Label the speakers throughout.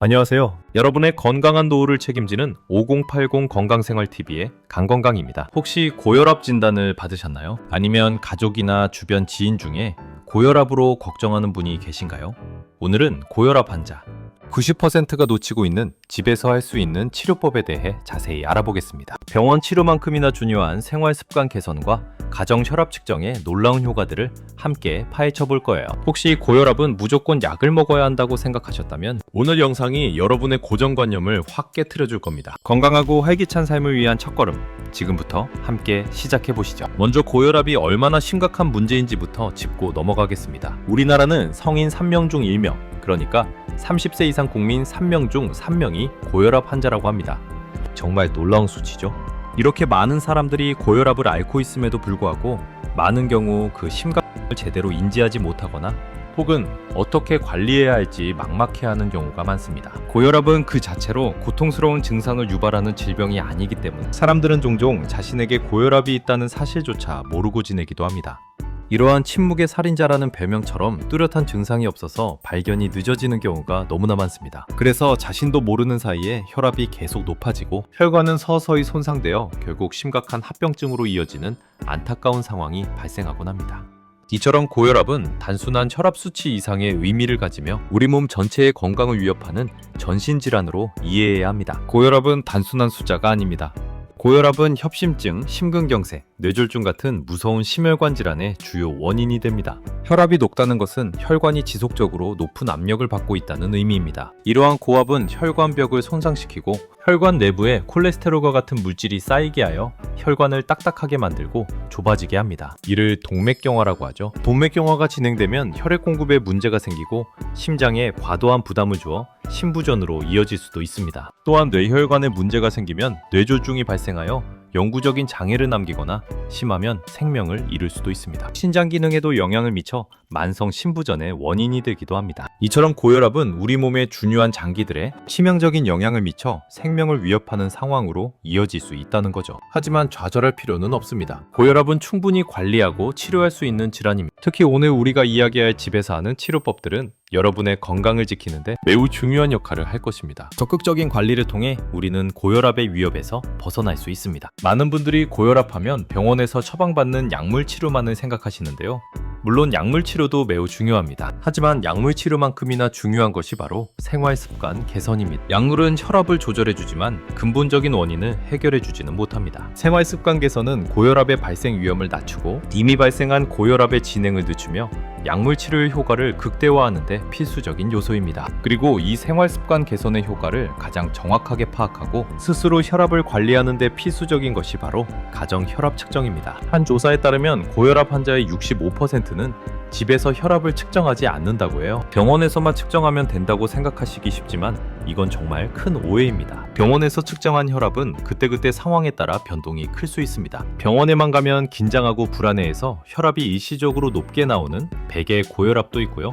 Speaker 1: 안녕하세요. 여러분의 건강한 노후를 책임지는 5080 건강생활TV의 강건강입니다. 혹시 고혈압 진단을 받으셨나요? 아니면 가족이나 주변 지인 중에 고혈압으로 걱정하는 분이 계신가요? 오늘은 고혈압 환자 90%가 놓치고 있는 집에서 할 수 있는 치료법에 대해 자세히 알아보겠습니다. 병원 치료만큼이나 중요한 생활습관 개선과 가정 혈압 측정의 놀라운 효과들을 함께 파헤쳐 볼 거예요. 혹시 고혈압은 무조건 약을 먹어야 한다고 생각하셨다면 오늘 영상이 여러분의 고정관념을 확 깨트려 줄 겁니다. 건강하고 활기찬 삶을 위한 첫걸음, 지금부터 함께 시작해 보시죠. 먼저 고혈압이 얼마나 심각한 문제인지부터 짚고 넘어가겠습니다. 우리나라는 성인 3명 중 1명, 그러니까 30세 이상 국민 3명 중 3명이 고혈압 환자라고 합니다. 정말 놀라운 수치죠. 이렇게 많은 사람들이 고혈압을 앓고 있음에도 불구하고 많은 경우 그 심각성을 제대로 인지하지 못하거나 혹은 어떻게 관리해야 할지 막막해하는 경우가 많습니다. 고혈압은 그 자체로 고통스러운 증상을 유발하는 질병이 아니기 때문에 사람들은 종종 자신에게 고혈압이 있다는 사실조차 모르고 지내기도 합니다. 이러한 침묵의 살인자라는 별명처럼 뚜렷한 증상이 없어서 발견이 늦어지는 경우가 너무나 많습니다. 그래서 자신도 모르는 사이에 혈압이 계속 높아지고 혈관은 서서히 손상되어 결국 심각한 합병증으로 이어지는 안타까운 상황이 발생하곤 합니다. 이처럼 고혈압은 단순한 혈압 수치 이상의 의미를 가지며 우리 몸 전체의 건강을 위협하는 전신질환으로 이해해야 합니다. 고혈압은 단순한 숫자가 아닙니다. 고혈압은 협심증, 심근경색, 뇌졸중 같은 무서운 심혈관 질환의 주요 원인이 됩니다. 혈압이 높다는 것은 혈관이 지속적으로 높은 압력을 받고 있다는 의미입니다. 이러한 고압은 혈관벽을 손상시키고 혈관 내부에 콜레스테롤과 같은 물질이 쌓이게 하여 혈관을 딱딱하게 만들고 좁아지게 합니다. 이를 동맥경화라고 하죠. 동맥경화가 진행되면 혈액 공급에 문제가 생기고 심장에 과도한 부담을 주어 심부전으로 이어질 수도 있습니다. 또한 뇌혈관에 문제가 생기면 뇌졸중이 발생하여 영구적인 장애를 남기거나 심하면 생명을 잃을 수도 있습니다. 신장 기능에도 영향을 미쳐 만성 심부전의 원인이 되기도 합니다. 이처럼 고혈압은 우리 몸의 중요한 장기들에 치명적인 영향을 미쳐 생명을 위협하는 상황으로 이어질 수 있다는 거죠. 하지만 좌절할 필요는 없습니다. 고혈압은 충분히 관리하고 치료할 수 있는 질환입니다. 특히 오늘 우리가 이야기할 집에서 하는 치료법들은 여러분의 건강을 지키는데 매우 중요한 역할을 할 것입니다. 적극적인 관리를 통해 우리는 고혈압의 위협에서 벗어날 수 있습니다. 많은 분들이 고혈압하면 병원에서 처방받는 약물 치료만을 생각하시는데요. 물론 약물 치료도 매우 중요합니다. 하지만 약물 치료만큼이나 중요한 것이 바로 생활 습관 개선입니다. 약물은 혈압을 조절해주지만 근본적인 원인을 해결해주지는 못합니다. 생활 습관 개선은 고혈압의 발생 위험을 낮추고 이미 발생한 고혈압의 진행을 늦추며 약물 치료의 효과를 극대화하는 데 필수적인 요소입니다. 그리고 이 생활 습관 개선의 효과를 가장 정확하게 파악하고 스스로 혈압을 관리하는 데 필수적인 것이 바로 가정 혈압 측정입니다. 한 조사에 따르면 고혈압 환자의 65%는 집에서 혈압을 측정하지 않는다고 해요. 병원에서만 측정하면 된다고 생각하시기 쉽지만 이건 정말 큰 오해입니다. 병원에서 측정한 혈압은 그때그때 상황에 따라 변동이 클 수 있습니다. 병원에만 가면 긴장하고 불안해해서 혈압이 일시적으로 높게 나오는 백의 고혈압도 있고요.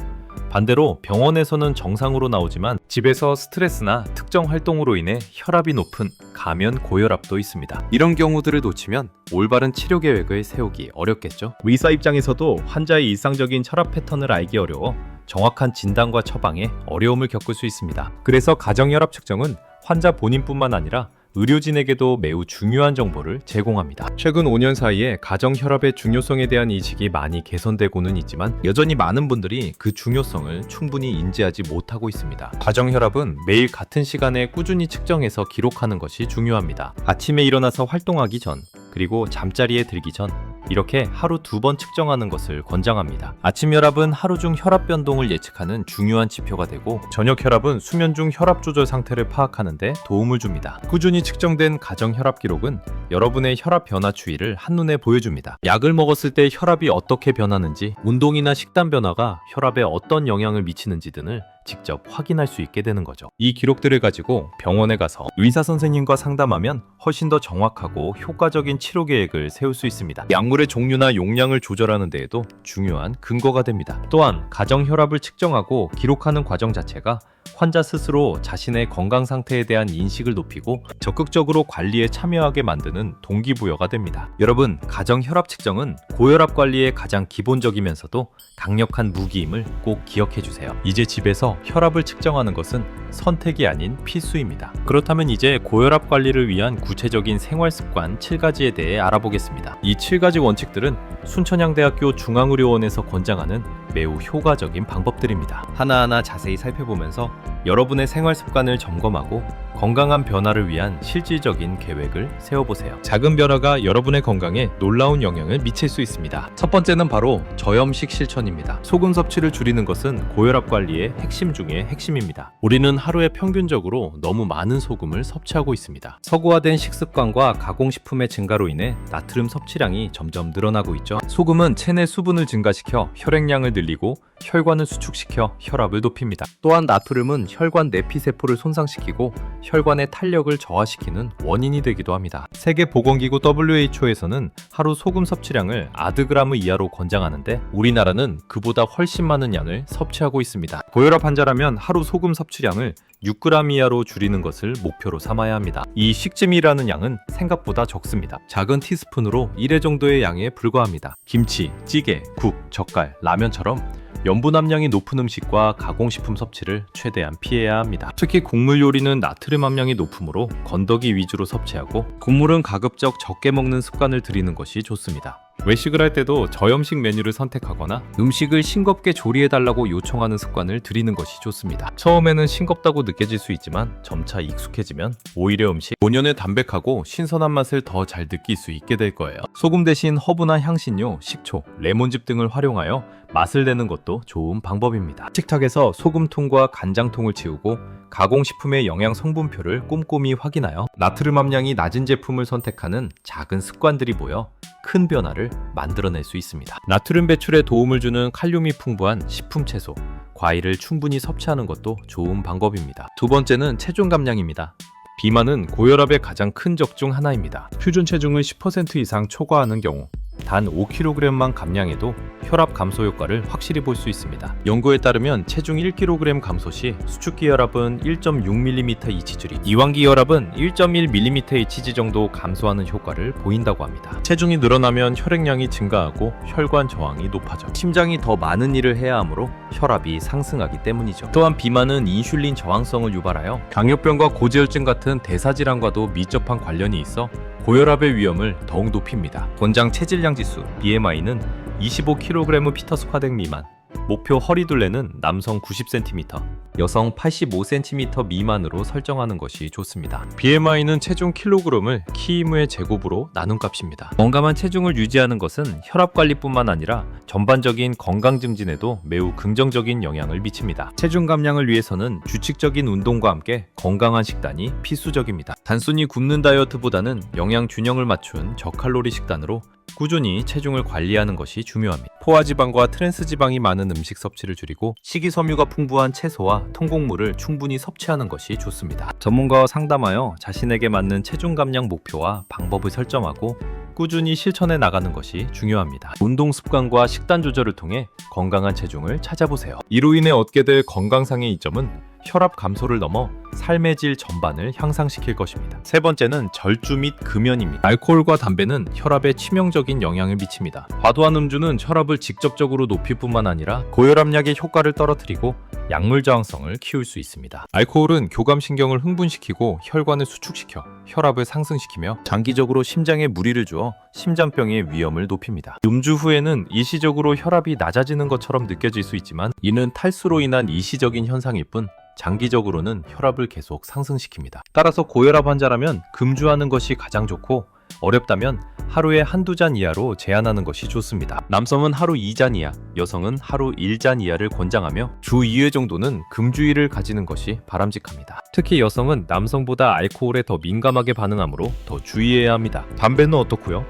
Speaker 1: 반대로 병원에서는 정상으로 나오지만 집에서 스트레스나 특정 활동으로 인해 혈압이 높은 가면 고혈압도 있습니다. 이런 경우들을 놓치면 올바른 치료 계획을 세우기 어렵겠죠. 의사 입장에서도 환자의 일상적인 혈압 패턴을 알기 어려워 정확한 진단과 처방에 어려움을 겪을 수 있습니다. 그래서 가정 혈압 측정은 환자 본인뿐만 아니라 의료진에게도 매우 중요한 정보를 제공합니다. 최근 5년 사이에 가정 혈압의 중요성에 대한 인식이 많이 개선되고는 있지만 여전히 많은 분들이 그 중요성을 충분히 인지하지 못하고 있습니다. 가정 혈압은 매일 같은 시간에 꾸준히 측정해서 기록하는 것이 중요합니다. 아침에 일어나서 활동하기 전, 그리고 잠자리에 들기 전 이렇게 하루 2번 측정하는 것을 권장합니다. 아침 혈압은 하루 중 혈압 변동을 예측하는 중요한 지표가 되고 저녁 혈압은 수면 중 혈압 조절 상태를 파악하는 데 도움을 줍니다. 꾸준히 측정된 가정 혈압 기록은 여러분의 혈압 변화 추이를 한눈에 보여줍니다. 약을 먹었을 때 혈압이 어떻게 변하는지, 운동이나 식단 변화가 혈압에 어떤 영향을 미치는지 등을 직접 확인할 수 있게 되는 거죠. 이 기록들을 가지고 병원에 가서 의사 선생님과 상담하면 훨씬 더 정확하고 효과적인 치료 계획을 세울 수 있습니다. 약물의 종류나 용량을 조절하는 데에도 중요한 근거가 됩니다. 또한 가정 혈압을 측정하고 기록하는 과정 자체가 환자 스스로 자신의 건강 상태에 대한 인식을 높이고 적극적으로 관리에 참여하게 만드는 동기부여가 됩니다. 여러분, 가정 혈압 측정은 고혈압 관리의 가장 기본적이면서도 강력한 무기임을 꼭 기억해 주세요. 이제 집에서 혈압을 측정하는 것은 선택이 아닌 필수입니다. 그렇다면 이제 고혈압 관리를 위한 구체적인 생활 습관 7가지에 대해 알아보겠습니다. 이 7가지 원칙들은 순천향대학교 중앙의료원에서 권장하는 매우 효과적인 방법들입니다. 하나하나 자세히 살펴보면서 여러분의 생활 습관을 점검하고 건강한 변화를 위한 실질적인 계획을 세워보세요. 작은 변화가 여러분의 건강에 놀라운 영향을 미칠 수 있습니다. 첫 번째는 바로 저염식 실천입니다. 소금 섭취를 줄이는 것은 고혈압 관리의 핵심 중의 핵심입니다. 우리는 하루에 평균적으로 너무 많은 소금을 섭취하고 있습니다. 서구화된 식습관과 가공식품의 증가로 인해 나트륨 섭취량이 점점 늘어나고 있죠. 소금은 체내 수분을 증가시켜 혈액량을 늘리고 혈관을 수축시켜 혈압을 높입니다. 또한 나트륨은 혈관 내피세포를 손상시키고 혈관의 탄력을 저하시키는 원인이 되기도 합니다. 세계보건기구 WHO에서는 하루 소금 섭취량을 아드그라무 이하로 권장하는데 우리나라는 그보다 훨씬 많은 양을 섭취하고 있습니다. 고혈압 환자라면 하루 소금 섭취량을 6g 이하로 줄이는 것을 목표로 삼아야 합니다. 이 식찜이라는 양은 생각보다 적습니다. 작은 티스푼으로 1회 정도의 양에 불과합니다. 김치, 찌개, 국, 젓갈, 라면처럼 염분 함량이 높은 음식과 가공식품 섭취를 최대한 피해야 합니다. 특히 국물 요리는 나트륨 함량이 높으므로 건더기 위주로 섭취하고 국물은 가급적 적게 먹는 습관을 들이는 것이 좋습니다. 외식을 할 때도 저염식 메뉴를 선택하거나 음식을 싱겁게 조리해달라고 요청하는 습관을 들이는 것이 좋습니다. 처음에는 싱겁다고 느껴질 수 있지만 점차 익숙해지면 오히려 음식 본연의 담백하고 신선한 맛을 더 잘 느낄 수 있게 될 거예요. 소금 대신 허브나 향신료, 식초, 레몬즙 등을 활용하여 맛을 내는 것도 좋은 방법입니다. 식탁에서 소금통과 간장통을 치우고 가공식품의 영양 성분표를 꼼꼼히 확인하여 나트륨 함량이 낮은 제품을 선택하는 작은 습관들이 모여 큰 변화를 만들어낼 수 있습니다. 나트륨 배출에 도움을 주는 칼륨이 풍부한 식품 채소, 과일을 충분히 섭취하는 것도 좋은 방법입니다. 두 번째는 체중 감량입니다. 비만은 고혈압의 가장 큰 적 중 하나입니다. 표준 체중을 10% 이상 초과하는 경우 단 5kg만 감량해도 혈압 감소 효과를 확실히 볼 수 있습니다. 연구에 따르면 체중 1kg 감소 시 수축기 혈압은 1.6mm 이치줄이, 이완기 혈압은 1.1mm 이치지 정도 감소하는 효과를 보인다고 합니다. 체중이 늘어나면 혈액량이 증가하고 혈관 저항이 높아져 심장이 더 많은 일을 해야 하므로 혈압이 상승하기 때문이죠. 또한 비만은 인슐린 저항성을 유발하여 당뇨병과 고지혈증 같은 대사질환과도 밀접한 관련이 있어 고혈압의 위험을 더욱 높입니다. 권장 체질량 지수 BMI는 25kg/m² 미만, 목표 허리둘레는 남성 90cm, 여성 85cm 미만으로 설정하는 것이 좋습니다. BMI는 체중 킬로그램을 키이무의 제곱으로 나눈 값입니다. 건강한 체중을 유지하는 것은 혈압 관리뿐만 아니라 전반적인 건강 증진에도 매우 긍정적인 영향을 미칩니다. 체중 감량을 위해서는 규칙적인 운동과 함께 건강한 식단이 필수적입니다. 단순히 굶는 다이어트보다는 영양 균형을 맞춘 저칼로리 식단으로 꾸준히 체중을 관리하는 것이 중요합니다. 포화지방과 트랜스지방이 많은 음식 섭취를 줄이고 식이섬유가 풍부한 채소와 통곡물을 충분히 섭취하는 것이 좋습니다. 전문가와 상담하여 자신에게 맞는 체중 감량 목표와 방법을 설정하고 꾸준히 실천해 나가는 것이 중요합니다. 운동 습관과 식단 조절을 통해 건강한 체중을 찾아보세요. 이로 인해 얻게 될 건강상의 이점은 혈압 감소를 넘어 삶의 질 전반을 향상시킬 것입니다. 세 번째는 절주 및 금연입니다. 알코올과 담배는 혈압에 치명적인 영향을 미칩니다. 과도한 음주는 혈압을 직접적으로 높일 뿐만 아니라 고혈압약의 효과를 떨어뜨리고 약물 저항성을 키울 수 있습니다. 알코올은 교감신경을 흥분시키고 혈관을 수축시켜 혈압을 상승시키며 장기적으로 심장에 무리를 주어 심장병의 위험을 높입니다. 음주 후에는 일시적으로 혈압이 낮아지는 것처럼 느껴질 수 있지만 이는 탈수로 인한 일시적인 현상일 뿐 장기적으로는 혈압을 계속 상승시킵니다. 따라서 고혈압 환자라면 금주하는 것이 가장 좋고 어렵다면 하루에 한두 잔 이하로 제한하는 것이 좋습니다. 남성은 하루 2잔 이하, 여성은 하루 1잔 이하를 권장하며 주 2회 정도는 금주일을 가지는 것이 바람직합니다. 특히 여성은 남성보다 알코올에 더 민감하게 반응하므로 더 주의해야 합니다. 담배는 어떻고요?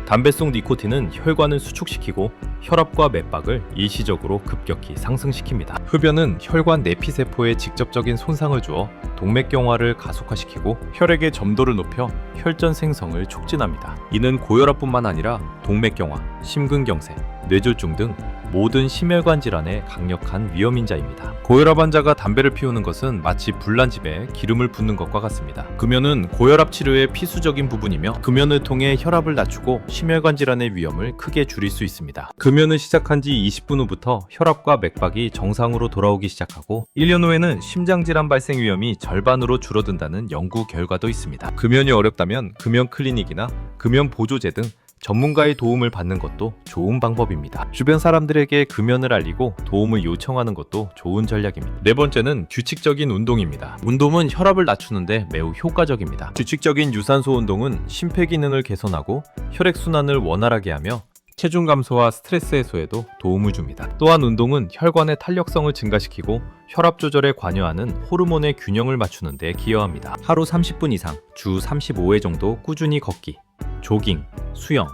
Speaker 1: 담배 속 니코틴은 혈관을 수축시키고 혈압과 맥박을 일시적으로 급격히 상승시킵니다. 흡연은 혈관 내피세포에 직접적인 손상을 주어 동맥경화를 가속화시키고 혈액의 점도를 높여 혈전 생성을 촉진합니다. 이는 고혈압뿐만 아니라 동맥경화, 심근경색, 뇌졸중 등 모든 심혈관 질환의 강력한 위험인자입니다. 고혈압 환자가 담배를 피우는 것은 마치 불난 집에 기름을 붓는 것과 같습니다. 금연은 고혈압 치료의 필수적인 부분이며 금연을 통해 혈압을 낮추고 심혈관 질환의 위험을 크게 줄일 수 있습니다. 금연을 시작한 지 20분 후부터 혈압과 맥박이 정상으로 돌아오기 시작하고 1년 후에는 심장질환 발생 위험이 절반으로 줄어든다는 연구 결과도 있습니다. 금연이 어렵다면 금연 클리닉이나 금연 보조제 등 전문가의 도움을 받는 것도 좋은 방법입니다. 주변 사람들에게 금연을 알리고 도움을 요청하는 것도 좋은 전략입니다. 네 번째는 규칙적인 운동입니다. 운동은 혈압을 낮추는데 매우 효과적입니다. 규칙적인 유산소 운동은 심폐기능을 개선하고 혈액순환을 원활하게 하며 체중 감소와 스트레스 해소에도 도움을 줍니다. 또한 운동은 혈관의 탄력성을 증가시키고 혈압 조절에 관여하는 호르몬의 균형을 맞추는 데 기여합니다. 하루 30분 이상 주 35회 정도 꾸준히 걷기, 조깅, 수영,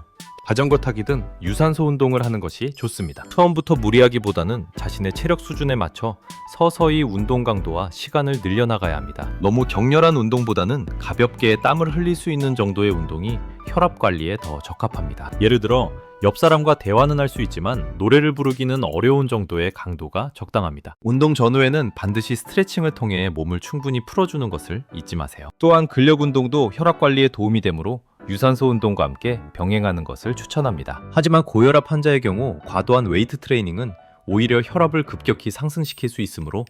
Speaker 1: 자전거 타기 등 유산소 운동을 하는 것이 좋습니다. 처음부터 무리하기보다는 자신의 체력 수준에 맞춰 서서히 운동 강도와 시간을 늘려나가야 합니다. 너무 격렬한 운동보다는 가볍게 땀을 흘릴 수 있는 정도의 운동이 혈압 관리에 더 적합합니다. 예를 들어 옆 사람과 대화는 할 수 있지만 노래를 부르기는 어려운 정도의 강도가 적당합니다. 운동 전후에는 반드시 스트레칭을 통해 몸을 충분히 풀어주는 것을 잊지 마세요. 또한 근력 운동도 혈압 관리에 도움이 되므로 유산소 운동과 함께 병행하는 것을 추천합니다. 하지만 고혈압 환자의 경우 과도한 웨이트 트레이닝은 오히려 혈압을 급격히 상승시킬 수 있으므로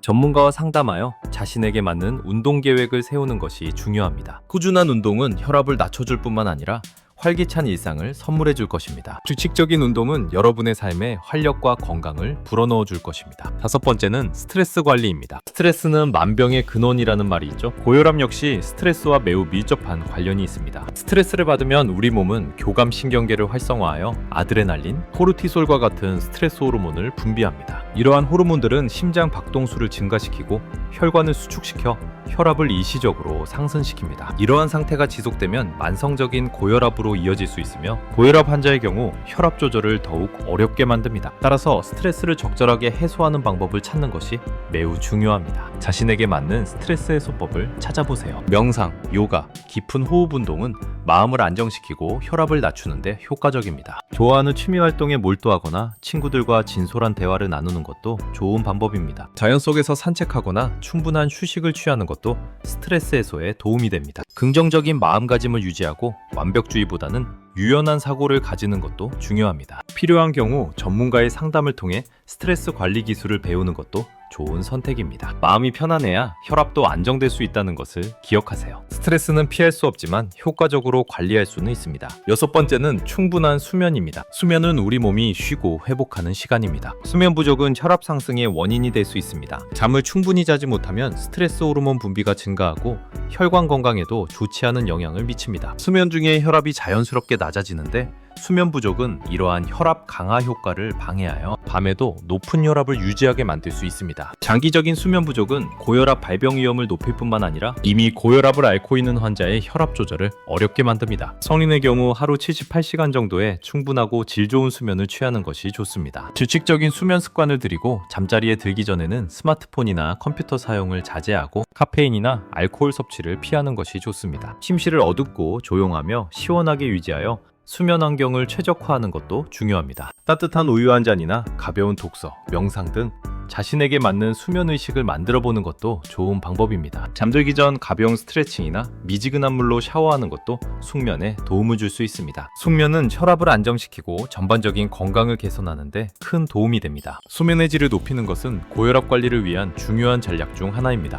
Speaker 1: 전문가와 상담하여 자신에게 맞는 운동 계획을 세우는 것이 중요합니다. 꾸준한 운동은 혈압을 낮춰줄 뿐만 아니라 활기찬 일상을 선물해 줄 것입니다. 규칙적인 운동은 여러분의 삶에 활력과 건강을 불어넣어 줄 것입니다. 다섯 번째는 스트레스 관리입니다. 스트레스는 만병의 근원이라는 말이 있죠. 고혈압 역시 스트레스와 매우 밀접한 관련이 있습니다. 스트레스를 받으면 우리 몸은 교감신경계를 활성화하여 아드레날린, 코르티솔과 같은 스트레스 호르몬을 분비합니다. 이러한 호르몬들은 심장 박동수를 증가시키고 혈관을 수축시켜 혈압을 일시적으로 상승시킵니다. 이러한 상태가 지속되면 만성적인 고혈압으로 이어질 수 있으며 고혈압 환자의 경우 혈압 조절을 더욱 어렵게 만듭니다. 따라서 스트레스를 적절하게 해소하는 방법을 찾는 것이 매우 중요합니다. 자신에게 맞는 스트레스 해소법을 찾아보세요. 명상, 요가, 깊은 호흡 운동은 마음을 안정시키고 혈압을 낮추는데 효과적입니다. 좋아하는 취미 활동에 몰두하거나 친구들과 진솔한 대화를 나누는 것도 좋은 방법입니다. 자연 속에서 산책하거나 충분한 휴식을 취하는 것도 스트레스 해소에 도움이 됩니다. 긍정적인 마음가짐을 유지하고 완벽주의보다는 유연한 사고를 가지는 것도 중요합니다. 필요한 경우 전문가의 상담을 통해 스트레스 관리 기술을 배우는 것도 좋은 선택입니다. 마음이 편안해야 혈압도 안정될 수 있다는 것을 기억하세요. 스트레스는 피할 수 없지만 효과적으로 관리할 수는 있습니다. 여섯 번째는 충분한 수면입니다. 수면은 우리 몸이 쉬고 회복하는 시간입니다. 수면 부족은 혈압 상승의 원인이 될 수 있습니다. 잠을 충분히 자지 못하면 스트레스 호르몬 분비가 증가하고 혈관 건강에도 좋지 않은 영향을 미칩니다. 수면 중에 혈압이 자연스럽게 낮아지는데 수면 부족은 이러한 혈압 강화 효과를 방해하여 밤에도 높은 혈압을 유지하게 만들 수 있습니다. 장기적인 수면 부족은 고혈압 발병 위험을 높일 뿐만 아니라 이미 고혈압을 앓고 있는 환자의 혈압 조절을 어렵게 만듭니다. 성인의 경우 하루 78시간 정도의 충분하고 질 좋은 수면을 취하는 것이 좋습니다. 규칙적인 수면 습관을 들이고 잠자리에 들기 전에는 스마트폰이나 컴퓨터 사용을 자제하고 카페인이나 알코올 섭취를 피하는 것이 좋습니다. 침실을 어둡고 조용하며 시원하게 유지하여 수면 환경을 최적화하는 것도 중요합니다. 따뜻한 우유 한 잔이나 가벼운 독서, 명상 등 자신에게 맞는 수면 의식을 만들어 보는 것도 좋은 방법입니다. 잠들기 전 가벼운 스트레칭이나 미지근한 물로 샤워하는 것도 숙면에 도움을 줄 수 있습니다. 숙면은 혈압을 안정시키고 전반적인 건강을 개선하는 데 큰 도움이 됩니다. 수면의 질을 높이는 것은 고혈압 관리를 위한 중요한 전략 중 하나입니다.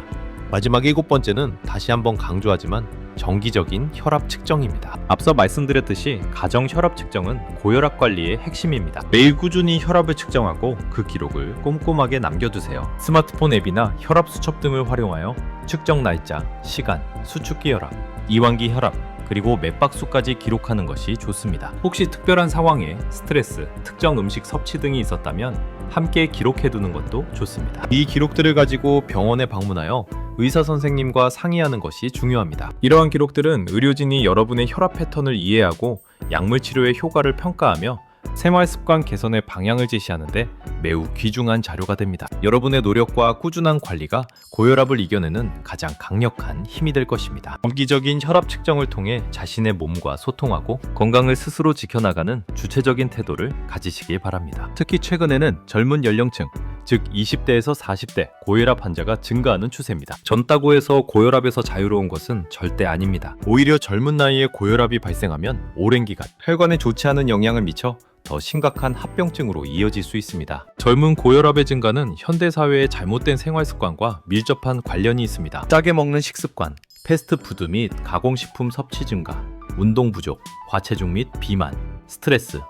Speaker 1: 마지막 일곱 번째는 다시 한번 강조하지만 정기적인 혈압 측정입니다. 앞서 말씀드렸듯이 가정 혈압 측정은 고혈압 관리의 핵심입니다. 매일 꾸준히 혈압을 측정하고 그 기록을 꼼꼼하게 남겨두세요. 스마트폰 앱이나 혈압 수첩 등을 활용하여 측정 날짜, 시간, 수축기 혈압, 이완기 혈압, 그리고 맥박수까지 기록하는 것이 좋습니다. 혹시 특별한 상황에 스트레스, 특정 음식 섭취 등이 있었다면 함께 기록해두는 것도 좋습니다. 이 기록들을 가지고 병원에 방문하여 의사 선생님과 상의하는 것이 중요합니다. 이러한 기록들은 의료진이 여러분의 혈압 패턴을 이해하고 약물 치료의 효과를 평가하며 생활 습관 개선의 방향을 제시하는데 매우 귀중한 자료가 됩니다. 여러분의 노력과 꾸준한 관리가 고혈압을 이겨내는 가장 강력한 힘이 될 것입니다. 정기적인 혈압 측정을 통해 자신의 몸과 소통하고 건강을 스스로 지켜나가는 주체적인 태도를 가지시길 바랍니다. 특히 최근에는 젊은 연령층, 즉 20대에서 40대 고혈압 환자가 증가하는 추세입니다. 젊다고 해서 고혈압에서 자유로운 것은 절대 아닙니다. 오히려 젊은 나이에 고혈압이 발생하면 오랜 기간 혈관에 좋지 않은 영향을 미쳐 더 심각한 합병증으로 이어질 수 있습니다. 젊은 고혈압의 증가는 현대사회의 잘못된 생활 습관과 밀접한 관련이 있습니다. 짜게 먹는 식습관, 패스트푸드 및 가공식품 섭취 증가, 운동 부족, 과체중 및 비만, 스트레스,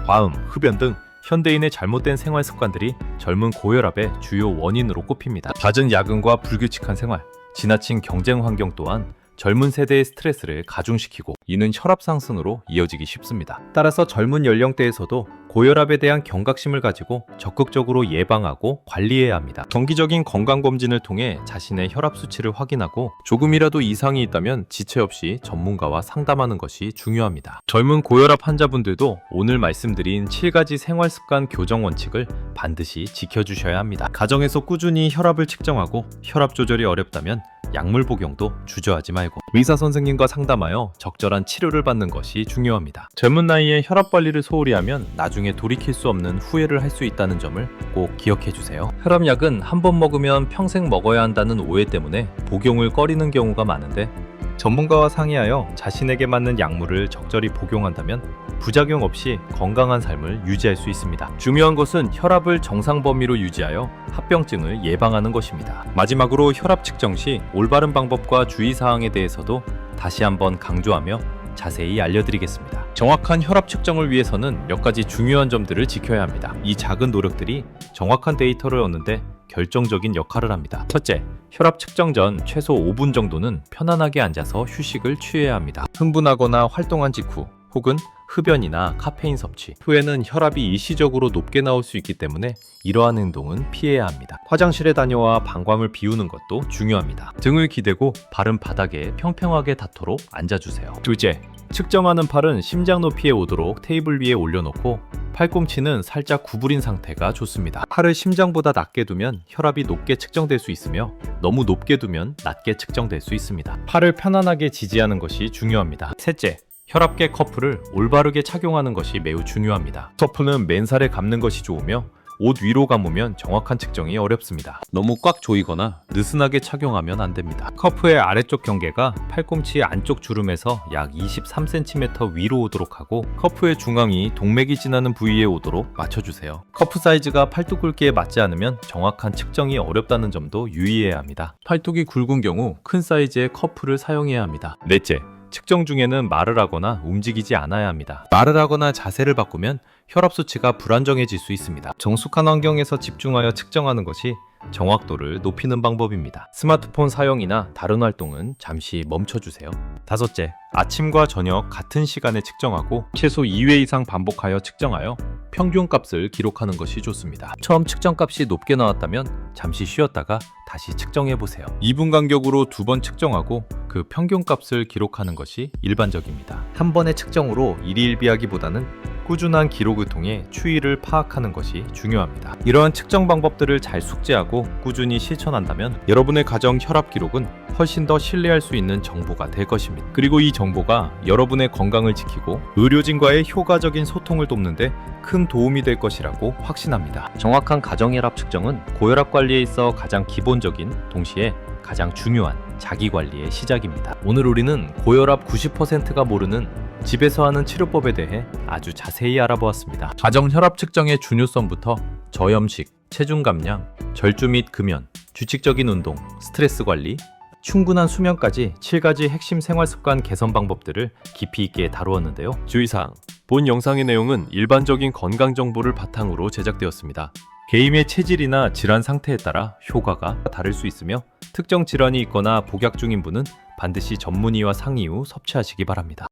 Speaker 1: 과음, 흡연 등 현대인의 잘못된 생활 습관들이 젊은 고혈압의 주요 원인으로 꼽힙니다. 잦은 야근과 불규칙한 생활, 지나친 경쟁 환경 또한 젊은 세대의 스트레스를 가중시키고 이는 혈압 상승으로 이어지기 쉽습니다. 따라서 젊은 연령대에서도 고혈압에 대한 경각심을 가지고 적극적으로 예방하고 관리해야 합니다. 정기적인 건강검진을 통해 자신의 혈압 수치를 확인하고 조금이라도 이상이 있다면 지체 없이 전문가와 상담하는 것이 중요합니다. 젊은 고혈압 환자분들도 오늘 말씀드린 7가지 생활습관 교정 원칙을 반드시 지켜주셔야 합니다. 가정에서 꾸준히 혈압을 측정하고 혈압 조절이 어렵다면 약물 복용도 주저하지 말고 의사 선생님과 상담하여 적절한 치료를 받는 것이 중요합니다. 젊은 나이에 혈압 관리를 소홀히 하면 나중에 돌이킬 수 없는 후회를 할 수 있다는 점을 꼭 기억해 주세요. 혈압약은 한 번 먹으면 평생 먹어야 한다는 오해 때문에 복용을 꺼리는 경우가 많은데 전문가와 상의하여 자신에게 맞는 약물을 적절히 복용한다면 부작용 없이 건강한 삶을 유지할 수 있습니다. 중요한 것은 혈압을 정상 범위로 유지하여 합병증을 예방하는 것입니다. 마지막으로 혈압 측정 시 올바른 방법과 주의사항에 대해서도 다시 한번 강조하며 자세히 알려드리겠습니다. 정확한 혈압 측정을 위해서는 몇 가지 중요한 점들을 지켜야 합니다. 이 작은 노력들이 정확한 데이터를 얻는데 결정적인 역할을 합니다. 첫째, 혈압 측정 전 최소 5분 정도는 편안하게 앉아서 휴식을 취해야 합니다. 흥분하거나 활동한 직후 혹은 흡연이나 카페인 섭취 후에는 혈압이 일시적으로 높게 나올 수 있기 때문에 이러한 행동은 피해야 합니다. 화장실에 다녀와 방광을 비우는 것도 중요합니다. 등을 기대고 발은 바닥에 평평하게 닿도록 앉아주세요. 둘째, 측정하는 팔은 심장 높이에 오도록 테이블 위에 올려놓고 팔꿈치는 살짝 구부린 상태가 좋습니다. 팔을 심장보다 낮게 두면 혈압이 높게 측정될 수 있으며 너무 높게 두면 낮게 측정될 수 있습니다. 팔을 편안하게 지지하는 것이 중요합니다. 셋째, 혈압계 커플을 올바르게 착용하는 것이 매우 중요합니다. 커플은 맨살에 감는 것이 좋으며 옷 위로 감으면 정확한 측정이 어렵습니다. 너무 꽉 조이거나 느슨하게 착용하면 안 됩니다. 커프의 아래쪽 경계가 팔꿈치 안쪽 주름에서 약 23cm 위로 오도록 하고 커프의 중앙이 동맥이 지나는 부위에 오도록 맞춰주세요. 커프 사이즈가 팔뚝 굵기에 맞지 않으면 정확한 측정이 어렵다는 점도 유의해야 합니다. 팔뚝이 굵은 경우 큰 사이즈의 커프를 사용해야 합니다. 넷째, 측정 중에는 말을 하거나 움직이지 않아야 합니다. 말을 하거나 자세를 바꾸면 혈압 수치가 불안정해질 수 있습니다. 정숙한 환경에서 집중하여 측정하는 것이 정확도를 높이는 방법입니다. 스마트폰 사용이나 다른 활동은 잠시 멈춰주세요. 다섯째, 아침과 저녁 같은 시간에 측정하고 최소 2회 이상 반복하여 측정하여 평균값을 기록하는 것이 좋습니다. 처음 측정값이 높게 나왔다면 잠시 쉬었다가 다시 측정해보세요. 2분 간격으로 2번 측정하고 그 평균값을 기록하는 것이 일반적입니다. 한 번의 측정으로 일희일비하기보다는 꾸준한 기록을 통해 추이를 파악하는 것이 중요합니다. 이러한 측정 방법들을 잘 숙지하고 꾸준히 실천한다면 여러분의 가정 혈압 기록은 훨씬 더 신뢰할 수 있는 정보가 될 것입니다. 그리고 이 정보가 여러분의 건강을 지키고 의료진과의 효과적인 소통을 돕는데 큰 도움이 될 것이라고 확신합니다. 정확한 가정 혈압 측정은 고혈압 관리에 있어 가장 기본적인 동시에 가장 중요한 자기 관리의 시작입니다. 오늘 우리는 고혈압 90%가 모르는 집에서 하는 치료법에 대해 아주 자세히 알아보았습니다. 가정 혈압 측정의 중요성부터 저염식, 체중 감량, 절주 및 금연, 규칙적인 운동, 스트레스 관리, 충분한 수면까지 7가지 핵심 생활습관 개선 방법들을 깊이 있게 다루었는데요. 주의사항, 본 영상의 내용은 일반적인 건강 정보를 바탕으로 제작되었습니다. 개인의 체질이나 질환 상태에 따라 효과가 다를 수 있으며 특정 질환이 있거나 복약 중인 분은 반드시 전문의와 상의 후 섭취하시기 바랍니다.